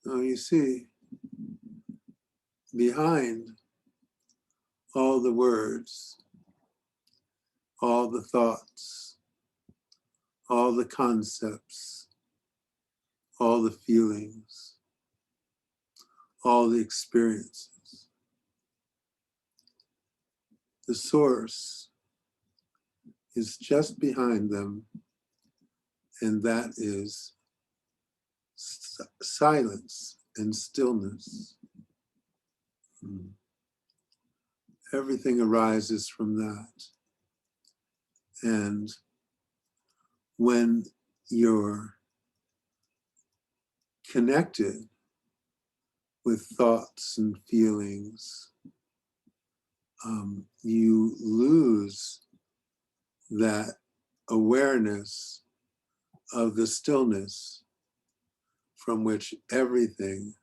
Now you see, behind all the words, all the thoughts, all the concepts, all the feelings, all the experiences, the source is just behind them, and that is silence and stillness. Everything arises from that. And when you're connected with thoughts and feelings, you lose that awareness of the stillness from which everything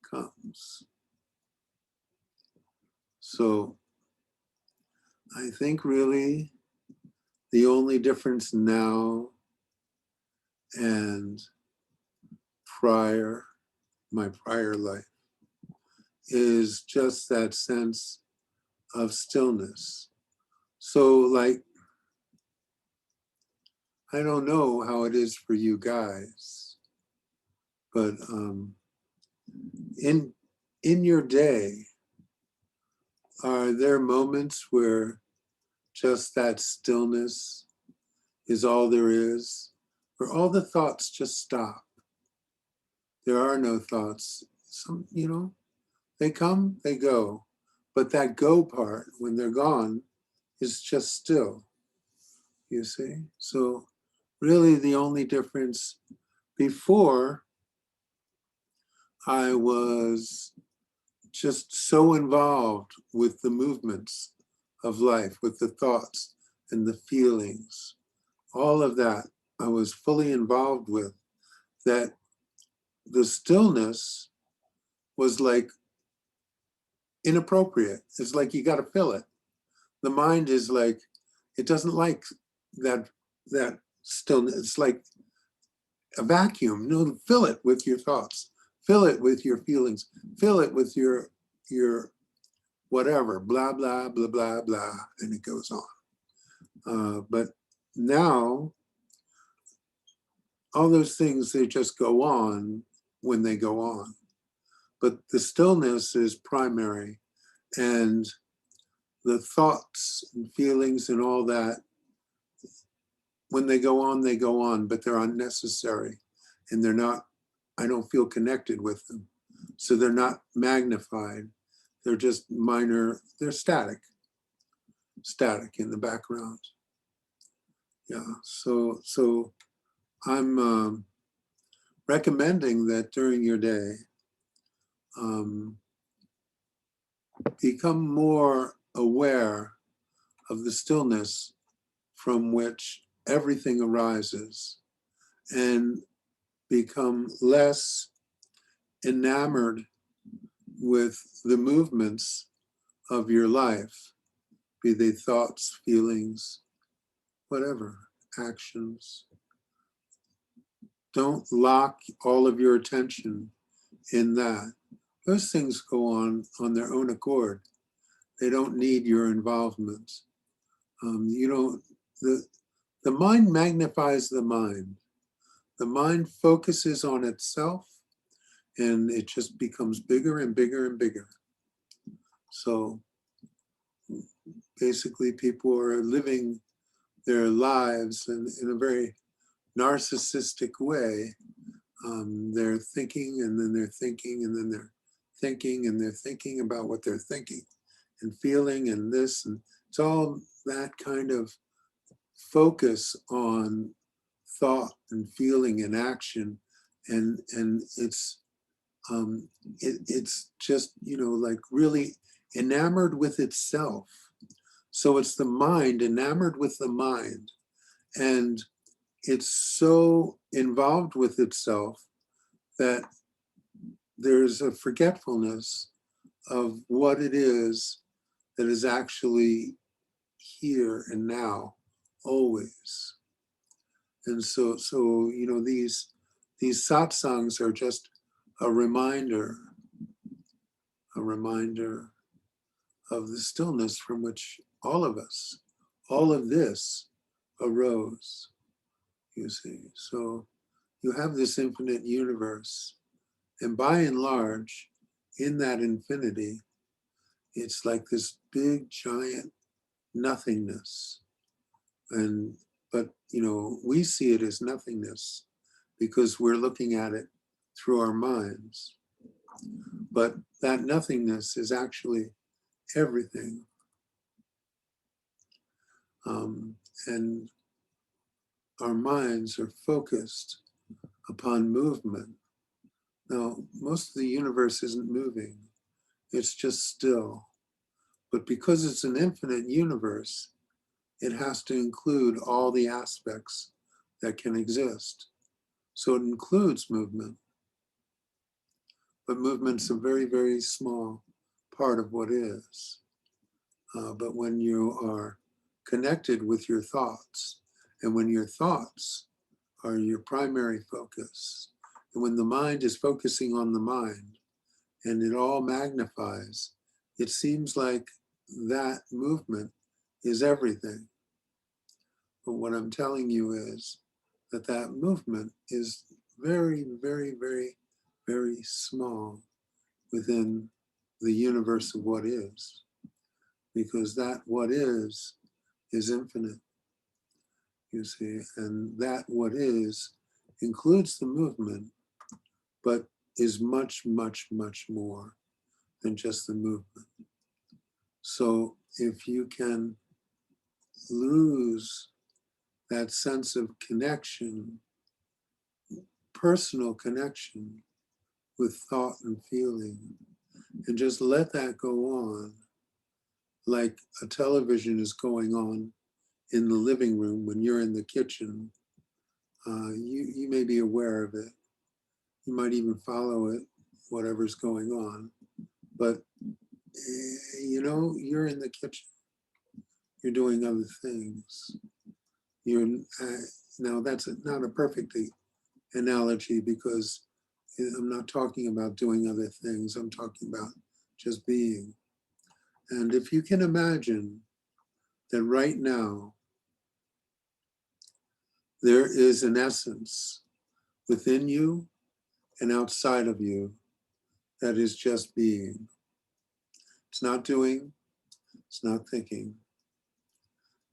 comes. So I think really the only difference now and my prior life, is just that sense of stillness. So like, I don't know how it is for you guys, but in your day, are there moments where just that stillness is all there is, where all the thoughts just stop? There are no thoughts. Some, they come, they go. But that go part, when they're gone, is just still, you see? So really the only difference, before I was just so involved with the movements of life, with the thoughts and the feelings, all of that I was fully involved with, that the stillness was like inappropriate. It's like you got to fill it. The mind is like, it doesn't like that stillness. It's like a vacuum. No, fill it with your thoughts, fill it with your feelings, fill it with your whatever, blah blah blah blah blah, and it goes on. But now all those things, they just go on when they go on. But the stillness is primary, and the thoughts and feelings and all that, when they go on, but they're unnecessary, and they're not, I don't feel connected with them. So they're not magnified. They're just minor, they're static in the background. Yeah, so I'm recommending that during your day, become more aware of the stillness from which everything arises, and become less enamored with the movements of your life, be they thoughts, feelings, whatever, actions. Don't lock all of your attention in that. Those things go on their own accord. They don't need your involvement. You don't, the mind magnifies the mind. The mind focuses on itself, and it just becomes bigger and bigger and bigger. So basically people are living their lives in a very narcissistic way. They're thinking, and then they're thinking, and then they're thinking, and they're thinking about what they're thinking and feeling and this. And it's all that kind of focus on thought and feeling and action. And it's just, like really enamored with itself. So it's the mind enamored with the mind. And it's so involved with itself that there's a forgetfulness of what it is that is actually here and now, always. And so these satsangs are just a reminder of the stillness from which all of us, all of this arose, you see. So you have this infinite universe, and by and large, in that infinity, it's like this big, giant nothingness. But we see it as nothingness because we're looking at it through our minds. But that nothingness is actually everything. And our minds are focused upon movement. Now, most of the universe isn't moving, it's just still. But because it's an infinite universe, it has to include all the aspects that can exist. So it includes movement. But movement's a very, very small part of what is. But when you are connected with your thoughts, and when your thoughts are your primary focus, and when the mind is focusing on the mind, and it all magnifies, it seems like that movement is everything. But what I'm telling you is that that movement is very, very, very, very small within the universe of what is, because that what is infinite, you see, and that what is includes the movement, but is much, much, much more than just the movement. So if you can lose that sense of connection, personal connection with thought and feeling, and just let that go on like a television is going on in the living room when you're in the kitchen. You may be aware of it. You might even follow it, whatever's going on. But, you're in the kitchen. You're doing other things. Now that's not a perfect analogy because I'm not talking about doing other things. I'm talking about just being. And if you can imagine that right now, there is an essence within you and outside of you that is just being. It's not doing, it's not thinking.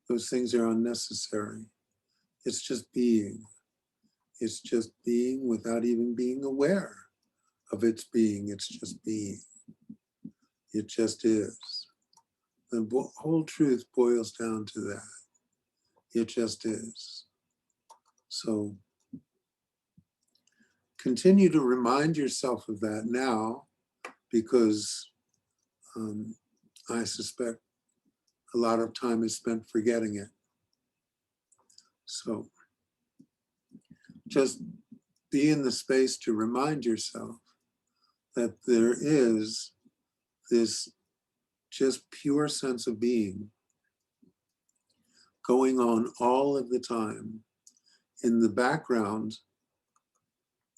Those things are unnecessary. It's just being. It's just being without even being aware of its being. It's just being. It just is. The whole truth boils down to that. It just is. So continue to remind yourself of that now, because I suspect a lot of time is spent forgetting it. So just be in the space to remind yourself that there is this just pure sense of being going on all of the time. In the background,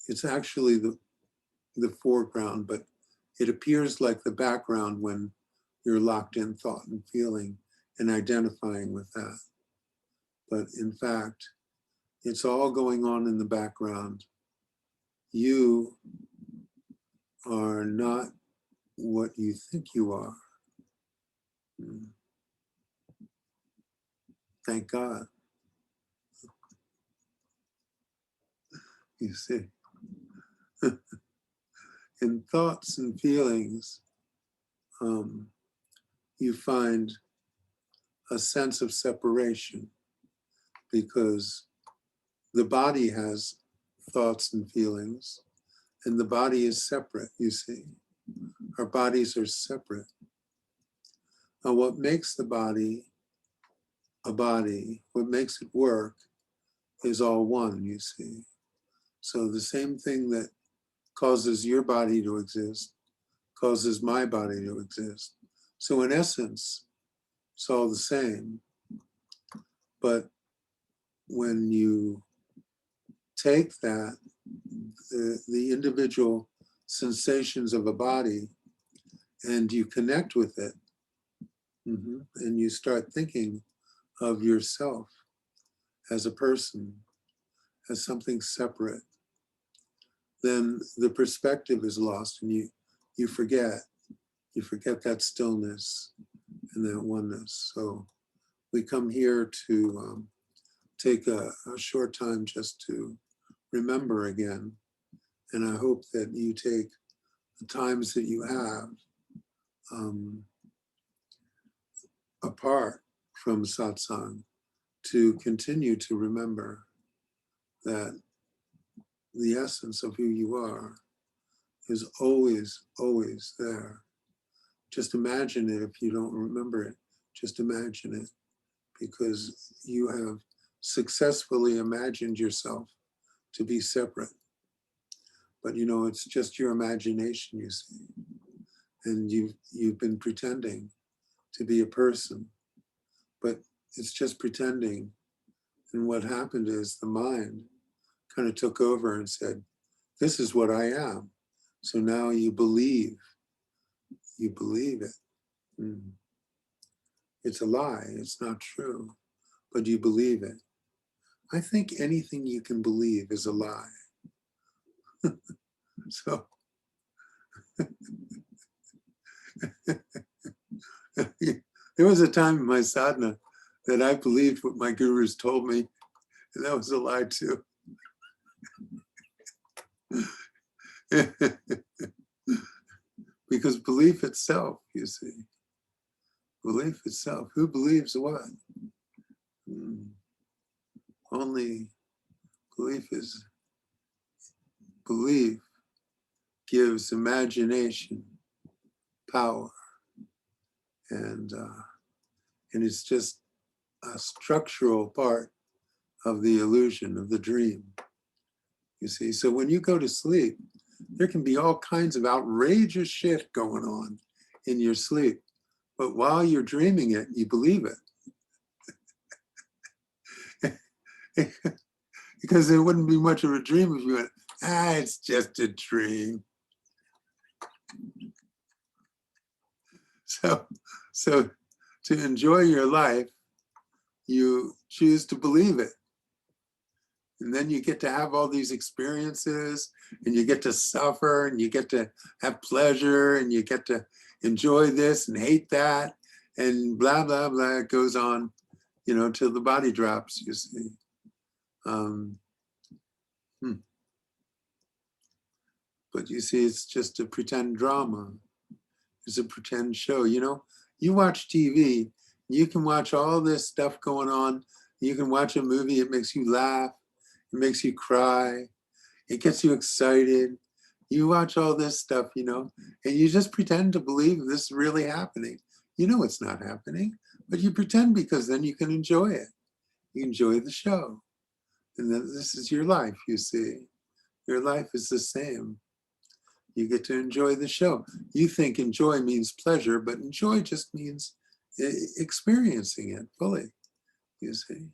it's actually the foreground, but it appears like the background when you're locked in thought and feeling and identifying with that. But in fact, it's all going on in the background. You are not what you think you are. Thank God. You see, in thoughts and feelings, you find a sense of separation because the body has thoughts and feelings, and the body is separate, you see. Our bodies are separate. Now, what makes the body a body, what makes it work, is all one, you see. So the same thing that causes your body to exist causes my body to exist. So in essence, it's all the same. But when you take that, the individual sensations of a body, and you connect with it, and you start thinking of yourself as a person, as something separate, then the perspective is lost, and you forget that stillness and that oneness. So we come here to take a short time just to remember again. And I hope that you take the times that you have apart from satsang to continue to remember that the essence of who you are is always, always there. Just imagine it. If you don't remember it, just imagine it, because you have successfully imagined yourself to be separate. But you know, it's just your imagination, you see. And you've been pretending to be a person, but it's just pretending. And what happened is the mind kind of took over and said, this is what I am. So now you believe it. It's a lie, it's not true, but you believe it. I think anything you can believe is a lie. So there was a time in my sadhana that I believed what my gurus told me, and that was a lie too. Because belief itself, you see, belief itself, who believes what? Only belief gives imagination power, and it's just a structural part of the illusion of the dream, you see. So when you go to sleep, there can be all kinds of outrageous shit going on in your sleep, but while you're dreaming it, you believe it. Because it wouldn't be much of a dream if you went, it's just a dream. So to enjoy your life, you choose to believe it. And then you get to have all these experiences, and you get to suffer, and you get to have pleasure, and you get to enjoy this and hate that, and blah, blah, blah. It goes on, you know, till the body drops, you see. But you see, it's just a pretend drama. It's a pretend show. You know, you watch TV, you can watch all this stuff going on. You can watch a movie, it makes you laugh, it makes you cry, it gets you excited. You watch all this stuff, you know, and you just pretend to believe this is really happening. You know it's not happening, but you pretend because then you can enjoy it. You enjoy the show. And then this is your life, you see. Your life is the same. You get to enjoy the show. You think enjoy means pleasure, but enjoy just means experiencing it fully, you see.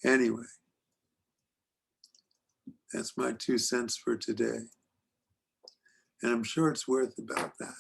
Anyway, that's my 2 cents for today. And I'm sure it's worth about that.